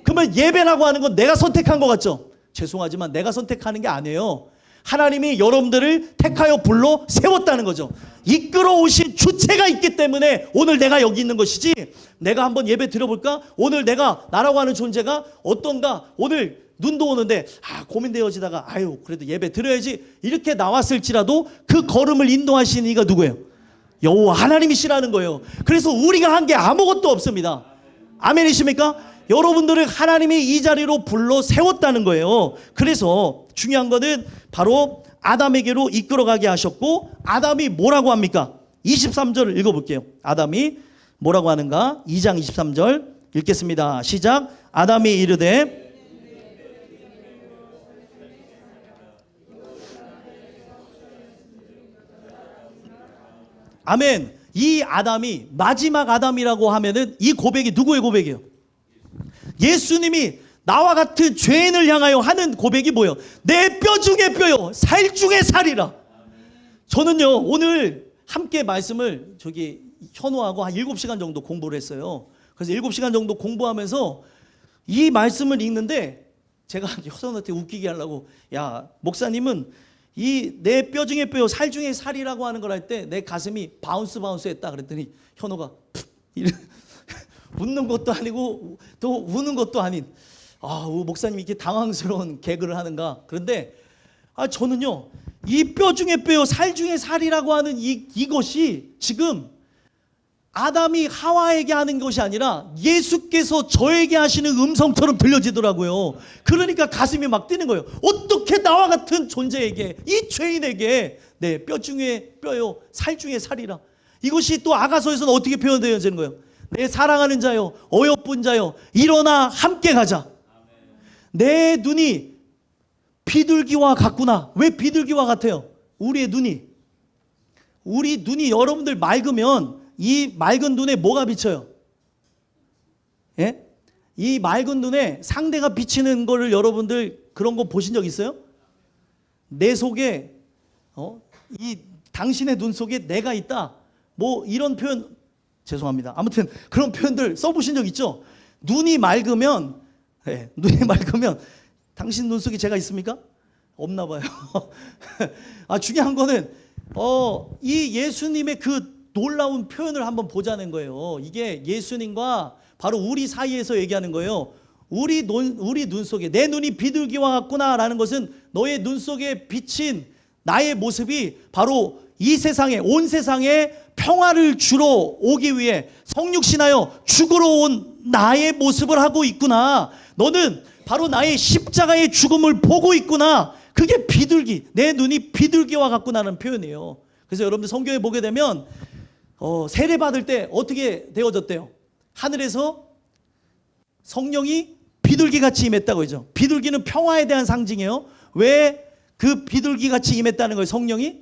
그러면 예배라고 하는 건 내가 선택한 것 같죠? 죄송하지만 내가 선택하는 게 아니에요. 하나님이 여러분들을 택하여 불러 세웠다는 거죠. 이끌어 오신 주체가 있기 때문에 오늘 내가 여기 있는 것이지, 내가 한번 예배 드려볼까? 오늘 내가 나라고 하는 존재가 어떤가? 오늘 눈도 오는데 고민되어지다가 그래도 예배 드려야지 이렇게 나왔을지라도 그 걸음을 인도하시는 이가 누구예요? 여호와 하나님이시라는 거예요. 그래서 우리가 한 게 아무것도 없습니다. 아멘이십니까? 여러분들을 하나님이 이 자리로 불러 세웠다는 거예요. 그래서 중요한 거는 바로 아담에게로 이끌어가게 하셨고, 아담이 뭐라고 합니까? 23절을 읽어볼게요. 아담이 뭐라고 하는가? 2장 23절 읽겠습니다. 시작. 아담이 이르되 아멘. 이 아담이 마지막 아담이라고 하면은 이 고백이 누구의 고백이에요? 예수님이 나와 같은 죄인을 향하여 하는 고백이 뭐예요? 내 뼈 중에 뼈요, 살 중에 살이라. 저는요 오늘 함께 말씀을 현우하고 한 7시간 정도 공부를 했어요. 그래서 7시간 정도 공부하면서 이 말씀을 읽는데 제가 현우한테 웃기게 하려고, 야 목사님은 이 내 뼈 중에 뼈요 살 중에 살이라고 하는 걸 할 때 내 가슴이 바운스 했다 그랬더니 현호가 웃는 것도 아니고 또 우는 것도 아닌 목사님이 이렇게 당황스러운 개그를 하는가. 그런데 저는요 이 뼈 중에 뼈요 살 중에 살이라고 하는 이것이 지금 아담이 하와에게 하는 것이 아니라 예수께서 저에게 하시는 음성처럼 들려지더라고요. 그러니까 가슴이 막 뛰는 거예요. 어떻게 나와 같은 존재에게, 이 죄인에게 내 뼈 중에 뼈요 살 중에 살이라. 이것이 또 아가서에서는 어떻게 표현되어지는 거예요? 내 사랑하는 자요 어여쁜 자요 일어나 함께 가자. 내 눈이 비둘기와 같구나. 왜 비둘기와 같아요? 우리 눈이 여러분들 맑으면 이 맑은 눈에 뭐가 비쳐요? 예? 이 맑은 눈에 상대가 비치는 거를 여러분들 그런 거 보신 적 있어요? 내 속에 이 당신의 눈 속에 내가 있다. 뭐 이런 표현, 죄송합니다. 아무튼 그런 표현들 써보신 적 있죠? 눈이 맑으면 당신 눈 속에 제가 있습니까? 없나 봐요. 중요한 거는 이 예수님의 그 놀라운 표현을 한번 보자는 거예요. 이게 예수님과 바로 우리 사이에서 얘기하는 거예요. 우리 눈 속에 내 눈이 비둘기와 같구나라는 것은 너의 눈 속에 비친 나의 모습이 바로 이 세상에 온 세상에 평화를 주러 오기 위해 성육신하여 죽으러 온 나의 모습을 하고 있구나. 너는 바로 나의 십자가의 죽음을 보고 있구나. 그게 비둘기, 내 눈이 비둘기와 같구나라는 표현이에요. 그래서 여러분들 성경에 보게 되면 세례 받을 때 어떻게 되어졌대요? 하늘에서 성령이 비둘기같이 임했다고 하죠. 비둘기는 평화에 대한 상징이에요. 왜 그 비둘기같이 임했다는 거예요? 성령이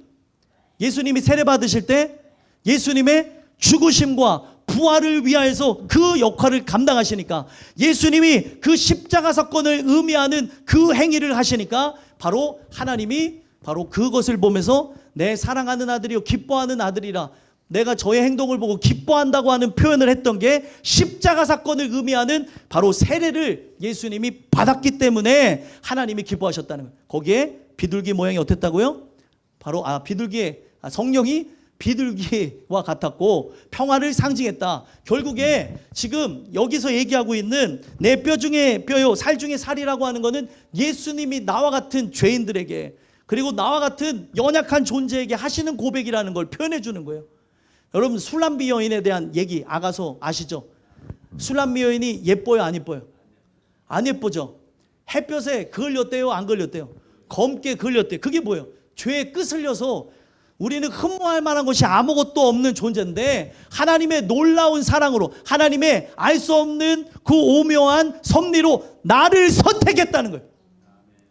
예수님이 세례 받으실 때 예수님의 죽으심과 부활을 위하여서 그 역할을 감당하시니까, 예수님이 그 십자가 사건을 의미하는 그 행위를 하시니까 바로 하나님이 바로 그것을 보면서 내 사랑하는 아들이요 기뻐하는 아들이라, 내가 저의 행동을 보고 기뻐한다고 하는 표현을 했던 게 십자가 사건을 의미하는 바로 세례를 예수님이 받았기 때문에 하나님이 기뻐하셨다는 거예요. 거기에 비둘기 모양이 어땠다고요? 바로 성령이 비둘기와 같았고 평화를 상징했다. 결국에 지금 여기서 얘기하고 있는 내 뼈 중에 뼈요 살 중에 살이라고 하는 거는 예수님이 나와 같은 죄인들에게, 그리고 나와 같은 연약한 존재에게 하시는 고백이라는 걸 표현해 주는 거예요. 여러분 술람비 여인에 대한 얘기 아가서 아시죠? 술람비 여인이 예뻐요 안 예뻐요? 안 예쁘죠? 햇볕에 걸렸대요 안 걸렸대요? 검게 걸렸대요. 그게 뭐예요? 죄에 끄슬려서 우리는 흠모할 만한 것이 아무것도 없는 존재인데 하나님의 놀라운 사랑으로, 하나님의 알 수 없는 그 오묘한 섭리로 나를 선택했다는 거예요.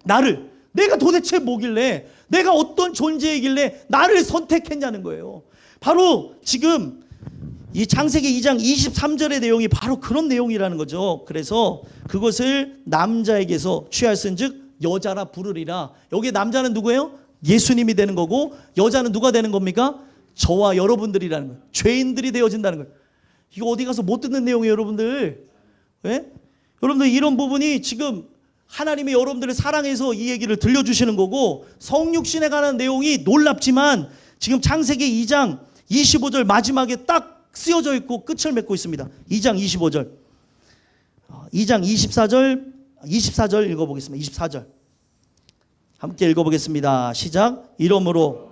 나를, 내가 도대체 뭐길래, 내가 어떤 존재이길래 나를 선택했냐는 거예요. 바로 지금 이 창세기 2장 23절의 내용이 바로 그런 내용이라는 거죠. 그래서 그것을 남자에게서 취하였은즉 여자라 부르리라. 여기 남자는 누구예요? 예수님이 되는 거고, 여자는 누가 되는 겁니까? 저와 여러분들이라는 거예요. 죄인들이 되어진다는 거예요. 이거 어디 가서 못 듣는 내용이에요 여러분들. 예? 여러분들 이런 부분이 지금 하나님이 여러분들을 사랑해서 이 얘기를 들려주시는 거고, 성육신에 관한 내용이 놀랍지만 지금 창세기 2장 25절 마지막에 딱 쓰여져 있고 끝을 맺고 있습니다. 2장 25절 2장 24절 읽어보겠습니다. 24절 함께 읽어보겠습니다. 시작. 이러므로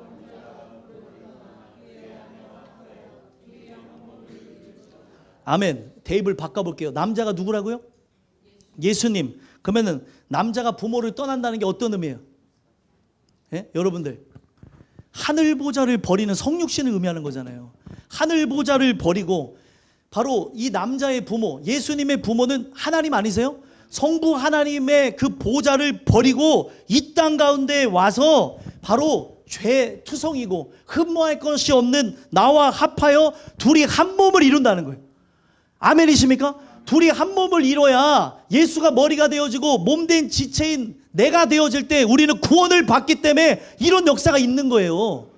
아멘. 대입을 바꿔볼게요. 남자가 누구라고요? 예수님. 그러면은 남자가 부모를 떠난다는 게 어떤 의미예요? 예? 여러분들 하늘 보좌를 버리는 성육신을 의미하는 거잖아요. 하늘 보좌를 버리고 바로 이 남자의 부모, 예수님의 부모는 하나님 아니세요? 성부 하나님의 그 보좌를 버리고 이 땅 가운데 와서 바로 죄투성이고 흠모할 것이 없는 나와 합하여 둘이 한 몸을 이룬다는 거예요. 아멘이십니까? 둘이 한 몸을 이뤄야 예수가 머리가 되어지고 몸된 지체인 내가 되어질 때 우리는 구원을 받기 때문에 이런 역사가 있는 거예요.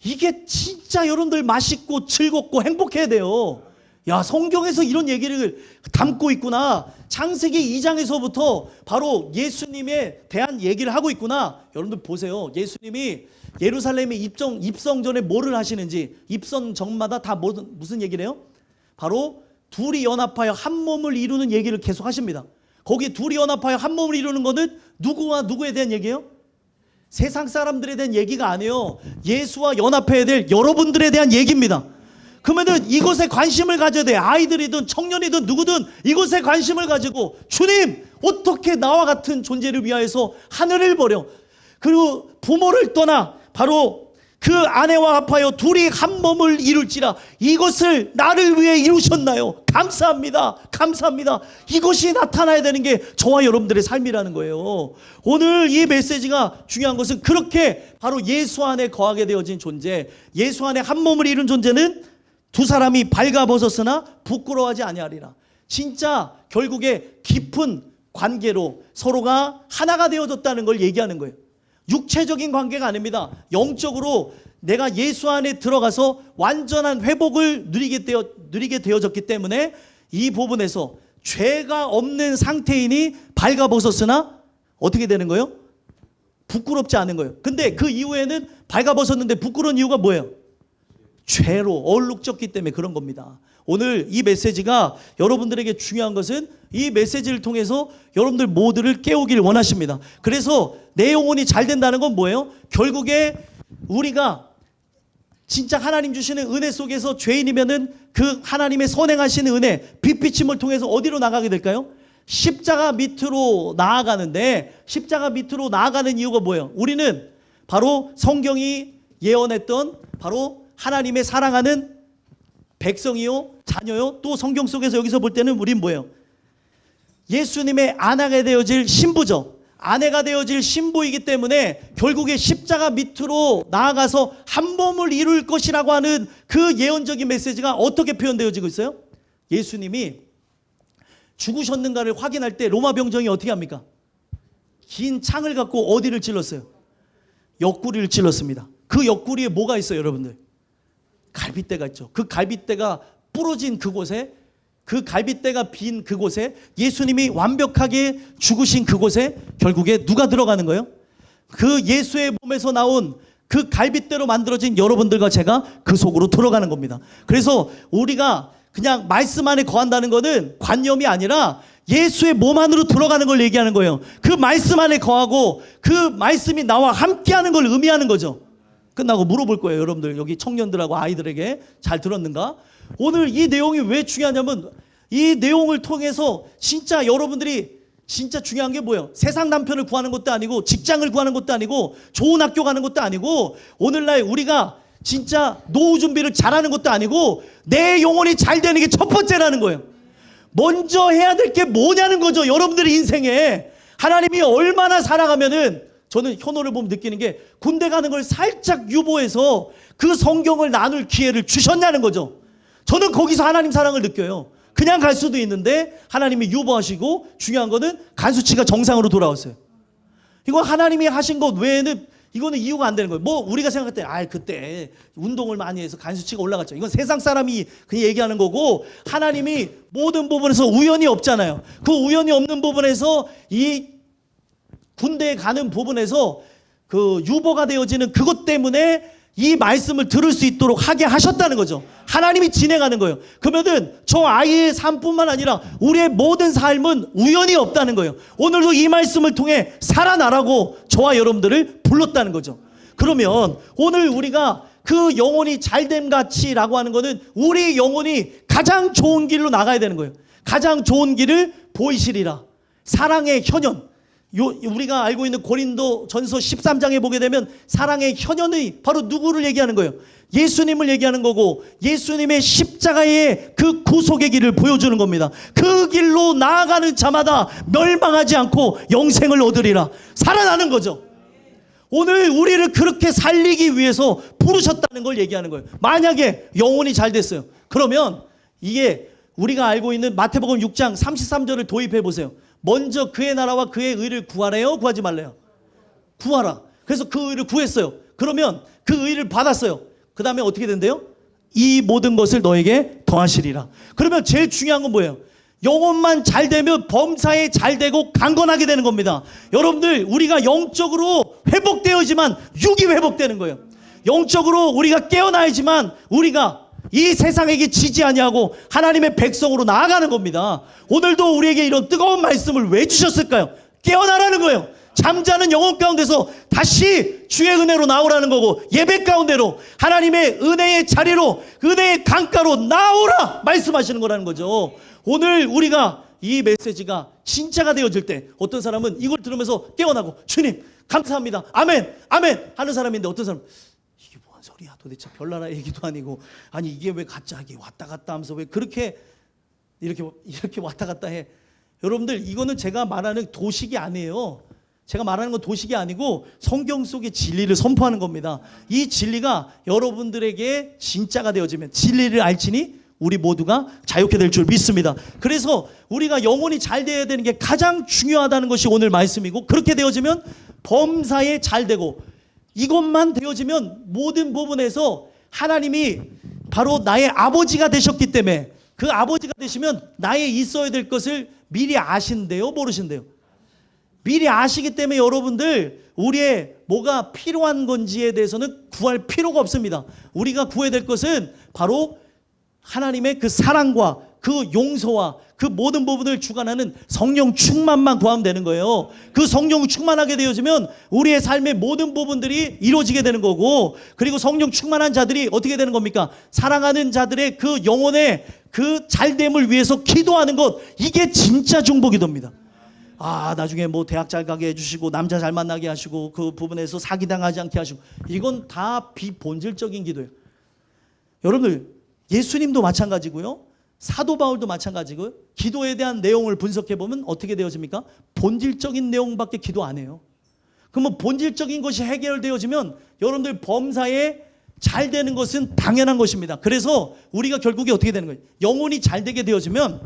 이게 진짜 여러분들 맛있고 즐겁고 행복해야 돼요. 야, 성경에서 이런 얘기를 담고 있구나. 창세기 2장에서부터 바로 예수님에 대한 얘기를 하고 있구나. 여러분들 보세요. 예수님이 예루살렘에 입성 전에 뭐를 하시는지, 입성 전마다 다 무슨 얘기래요? 바로 둘이 연합하여 한 몸을 이루는 얘기를 계속 하십니다. 거기 둘이 연합하여 한 몸을 이루는 것은 누구와 누구에 대한 얘기예요? 세상 사람들에 대한 얘기가 아니에요. 예수와 연합해야 될 여러분들에 대한 얘기입니다. 그러면은 이곳에 관심을 가져야 돼. 아이들이든 청년이든 누구든 이곳에 관심을 가지고, 주님, 어떻게 나와 같은 존재를 위하여서 하늘을 버려, 그리고 부모를 떠나 바로 그 아내와 합하여 둘이 한 몸을 이룰지라, 이것을 나를 위해 이루셨나요? 감사합니다. 감사합니다. 이것이 나타나야 되는 게 저와 여러분들의 삶이라는 거예요. 오늘 이 메시지가 중요한 것은 그렇게 바로 예수 안에 거하게 되어진 존재, 예수 안에 한 몸을 이룬 존재는 두 사람이 발가벗었으나 부끄러워하지 아니하리라. 진짜 결국에 깊은 관계로 서로가 하나가 되어졌다는 걸 얘기하는 거예요. 육체적인 관계가 아닙니다. 영적으로 내가 예수 안에 들어가서 완전한 회복을 누리게 되어졌기 때문에 이 부분에서 죄가 없는 상태이니 발가벗었으나 어떻게 되는 거예요? 부끄럽지 않은 거예요. 근데 그 이후에는 발가벗었는데 부끄러운 이유가 뭐예요? 죄로 얼룩졌기 때문에 그런 겁니다. 오늘 이 메시지가 여러분들에게 중요한 것은 이 메시지를 통해서 여러분들 모두를 깨우길 원하십니다. 그래서 내 영혼이 잘 된다는 건 뭐예요? 결국에 우리가 진짜 하나님 주시는 은혜 속에서 죄인이면은 그 하나님의 선행하시는 은혜, 빛비침을 통해서 어디로 나가게 될까요? 십자가 밑으로 나아가는데, 십자가 밑으로 나아가는 이유가 뭐예요? 우리는 바로 성경이 예언했던 바로 하나님의 사랑하는 백성이요, 자녀요, 또 성경 속에서 여기서 볼 때는 우린 뭐예요? 예수님의 아내가 되어질 신부죠. 아내가 되어질 신부이기 때문에 결국에 십자가 밑으로 나아가서 한 몸을 이룰 것이라고 하는 그 예언적인 메시지가 어떻게 표현되어지고 있어요? 예수님이 죽으셨는가를 확인할 때 로마 병정이 어떻게 합니까? 긴 창을 갖고 어디를 찔렀어요? 옆구리를 찔렀습니다. 그 옆구리에 뭐가 있어요, 여러분들? 갈빗대가 있죠. 그 갈빗대가 부러진 그곳에, 그 갈빗대가 빈 그곳에, 예수님이 완벽하게 죽으신 그곳에 결국에 누가 들어가는 거예요? 그 예수의 몸에서 나온 그 갈빗대로 만들어진 여러분들과 제가 그 속으로 들어가는 겁니다. 그래서 우리가 그냥 말씀 안에 거한다는 것은 관념이 아니라 예수의 몸 안으로 들어가는 걸 얘기하는 거예요. 그 말씀 안에 거하고 그 말씀이 나와 함께하는 걸 의미하는 거죠. 끝나고 물어볼 거예요. 여러분들 여기 청년들하고 아이들에게 잘 들었는가? 오늘 이 내용이 왜 중요하냐면 이 내용을 통해서 진짜 여러분들이 진짜 중요한 게 뭐예요? 세상 남편을 구하는 것도 아니고 직장을 구하는 것도 아니고 좋은 학교 가는 것도 아니고 오늘날 우리가 진짜 노후 준비를 잘하는 것도 아니고 내 영혼이 잘 되는 게 첫 번째라는 거예요. 먼저 해야 될 게 뭐냐는 거죠. 여러분들의 인생에 하나님이 얼마나 살아가면은, 저는 현호를 보면 느끼는 게 군대 가는 걸 살짝 유보해서 그 성경을 나눌 기회를 주셨냐는 거죠. 저는 거기서 하나님 사랑을 느껴요. 그냥 갈 수도 있는데 하나님이 유보하시고, 중요한 거는 간수치가 정상으로 돌아왔어요. 이거 하나님이 하신 것 외에는 이거는 이유가 안 되는 거예요. 뭐 우리가 생각할 때 그때 운동을 많이 해서 간수치가 올라갔죠. 이건 세상 사람이 그냥 얘기하는 거고, 하나님이 모든 부분에서 우연이 없잖아요. 그 우연이 없는 부분에서 이 군대에 가는 부분에서 그 유보가 되어지는 그것 때문에 이 말씀을 들을 수 있도록 하게 하셨다는 거죠. 하나님이 진행하는 거예요. 그러면은 저 아이의 삶뿐만 아니라 우리의 모든 삶은 우연이 없다는 거예요. 오늘도 이 말씀을 통해 살아나라고 저와 여러분들을 불렀다는 거죠. 그러면 오늘 우리가 그 영혼이 잘됨 같이라고 하는 거는 우리 영혼이 가장 좋은 길로 나가야 되는 거예요. 가장 좋은 길을 보이시리라. 사랑의 현현. 우리가 알고 있는 고린도 전서 13장에 보게 되면 사랑의 현현이 바로 누구를 얘기하는 거예요? 예수님을 얘기하는 거고, 예수님의 십자가의 그 구속의 길을 보여주는 겁니다. 그 길로 나아가는 자마다 멸망하지 않고 영생을 얻으리라. 살아나는 거죠. 오늘 우리를 그렇게 살리기 위해서 부르셨다는 걸 얘기하는 거예요. 만약에 영혼이 잘 됐어요. 그러면 이게 우리가 알고 있는 마태복음 6장 33절을 도입해 보세요. 먼저 그의 나라와 그의 의를 구하래요? 구하지 말래요? 구하라. 그래서 그 의를 구했어요. 그러면 그 의를 받았어요. 그 다음에 어떻게 된대요? 이 모든 것을 너에게 더하시리라. 그러면 제일 중요한 건 뭐예요? 영혼만 잘 되면 범사에 잘 되고 강건하게 되는 겁니다. 여러분들, 우리가 영적으로 회복되어야지만 육이 회복되는 거예요. 영적으로 우리가 깨어나야지만 우리가 이 세상에게 지지 아니하고 하나님의 백성으로 나아가는 겁니다. 오늘도 우리에게 이런 뜨거운 말씀을 왜 주셨을까요? 깨어나라는 거예요. 잠자는 영혼 가운데서 다시 주의 은혜로 나오라는 거고, 예배 가운데로 하나님의 은혜의 자리로, 은혜의 강가로 나오라 말씀하시는 거라는 거죠. 오늘 우리가 이 메시지가 진짜가 되어질 때 어떤 사람은 이걸 들으면서 깨어나고, 주님 감사합니다, 아멘 아멘 하는 사람인데, 어떤 사람은 이게 뭔 소리야, 도대체 별나라 얘기도 아니고, 아니 이게 왜 갑자기 왔다 갔다 하면서 왜 그렇게 이렇게 왔다 갔다 해. 여러분들, 이거는 제가 말하는 도식이 아니에요. 제가 말하는 건 도식이 아니고 성경 속의 진리를 선포하는 겁니다. 이 진리가 여러분들에게 진짜가 되어지면, 진리를 알지니 우리 모두가 자유케 될 줄 믿습니다. 그래서 우리가 영혼이 잘 되어야 되는 게 가장 중요하다는 것이 오늘 말씀이고, 그렇게 되어지면 범사에 잘 되고, 이것만 되어지면 모든 부분에서 하나님이 바로 나의 아버지가 되셨기 때문에, 그 아버지가 되시면 나의 있어야 될 것을 미리 아신대요, 모르신대요? 미리 아시기 때문에 여러분들, 우리의 뭐가 필요한 건지에 대해서는 구할 필요가 없습니다. 우리가 구해야 될 것은 바로 하나님의 그 사랑과 그 용서와 그 모든 부분을 주관하는 성령 충만만 구하면 되는 거예요. 그 성령 충만하게 되어지면 우리의 삶의 모든 부분들이 이루어지게 되는 거고, 그리고 성령 충만한 자들이 어떻게 되는 겁니까? 사랑하는 자들의 그 영혼의 그 잘됨을 위해서 기도하는 것, 이게 진짜 중복이 됩니다. 나중에 뭐 대학 잘 가게 해주시고, 남자 잘 만나게 하시고, 그 부분에서 사기당하지 않게 하시고, 이건 다 비본질적인 기도예요. 여러분들, 예수님도 마찬가지고요, 사도 바울도 마찬가지고요, 기도에 대한 내용을 분석해 보면 어떻게 되어집니까? 본질적인 내용밖에 기도 안 해요. 그러면 본질적인 것이 해결되어지면 여러분들 범사에 잘 되는 것은 당연한 것입니다. 그래서 우리가 결국에 어떻게 되는 거예요? 영혼이 잘 되게 되어지면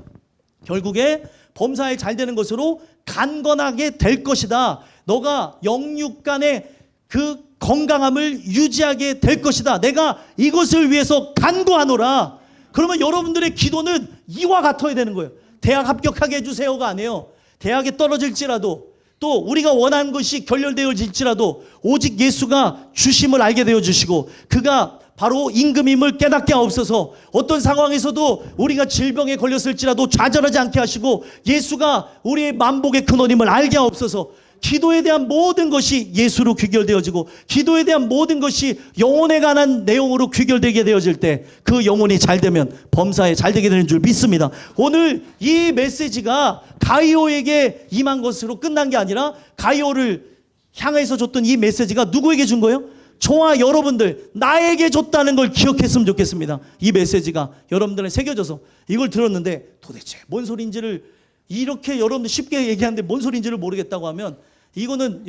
결국에 범사에 잘 되는 것으로 강건하게 될 것이다. 너가 영육 간의 그 건강함을 유지하게 될 것이다. 내가 이것을 위해서 간구하노라. 그러면 여러분들의 기도는 이와 같아야 되는 거예요. 대학 합격하게 해주세요가 아니에요. 대학에 떨어질지라도, 또 우리가 원하는 것이 결렬되어질지라도 오직 예수가 주심을 알게 되어 주시고, 그가 바로 임금임을 깨닫게 하옵소서. 어떤 상황에서도 우리가 질병에 걸렸을지라도 좌절하지 않게 하시고, 예수가 우리의 만복의 근원임을 알게 하옵소서. 기도에 대한 모든 것이 예수로 귀결되어지고, 기도에 대한 모든 것이 영혼에 관한 내용으로 귀결되게 되어질 때, 그 영혼이 잘 되면 범사에 잘 되게 되는 줄 믿습니다. 오늘 이 메시지가 가이오에게 임한 것으로 끝난 게 아니라, 가이오를 향해서 줬던 이 메시지가 누구에게 준 거예요? 저와 여러분들, 나에게 줬다는 걸 기억했으면 좋겠습니다. 이 메시지가 여러분들은 새겨져서, 이걸 들었는데 도대체 뭔 소리인지를, 이렇게 여러분들 쉽게 얘기하는데 뭔 소리인지를 모르겠다고 하면, 이거는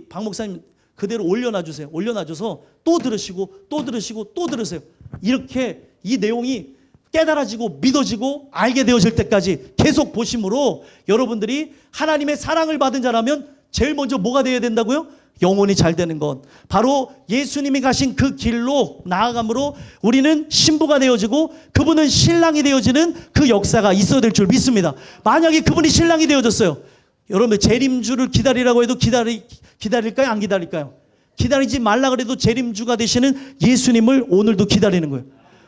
박 목사님 그대로 올려놔주세요. 올려놔줘서 또 들으시고 또 들으시고 또 들으세요. 이렇게 이 내용이 깨달아지고 믿어지고 알게 되어질 때까지 계속 보심으로, 여러분들이 하나님의 사랑을 받은 자라면 제일 먼저 뭐가 되어야 된다고요? 영혼이 잘 되는 것. 바로 예수님이 가신 그 길로 나아감으로 우리는 신부가 되어지고, 그분은 신랑이 되어지는 그 역사가 있어야 될 줄 믿습니다. 만약에 그분이 신랑이 되어졌어요, 여러분 재림주를 기다리라고 해도 기다릴까요? 안 기다릴까요? 기다리지 말라 그래도 재림주가 되시는 예수님을 오늘도 기다리는 거예요.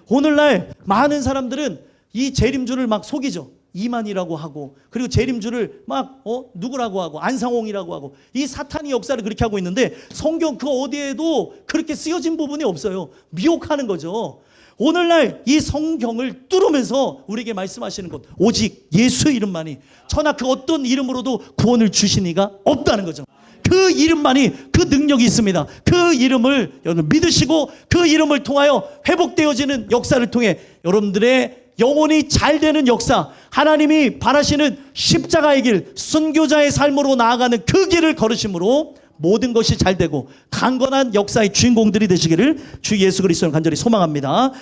오늘날 많은 사람들은 이 재림주를 막 속이죠. 이만이라고 하고, 그리고 재림주를 막 누구라고 하고, 안상홍이라고 하고, 이 사탄이 역사를 그렇게 하고 있는데, 성경 그 어디에도 그렇게 쓰여진 부분이 없어요. 미혹하는 거죠. 오늘날 이 성경을 뚫으면서 우리에게 말씀하시는 것, 오직 예수 이름만이, 천하 그 어떤 이름으로도 구원을 주신 이가 없다는 거죠. 그 이름만이 그 능력이 있습니다. 그 이름을 여러분 믿으시고, 그 이름을 통하여 회복되어지는 역사를 통해 여러분들의 영혼이 잘 되는 역사, 하나님이 바라시는 십자가의 길, 순교자의 삶으로 나아가는 그 길을 걸으심으로 모든 것이 잘 되고 강건한 역사의 주인공들이 되시기를 주 예수 그리스도는 간절히 소망합니다.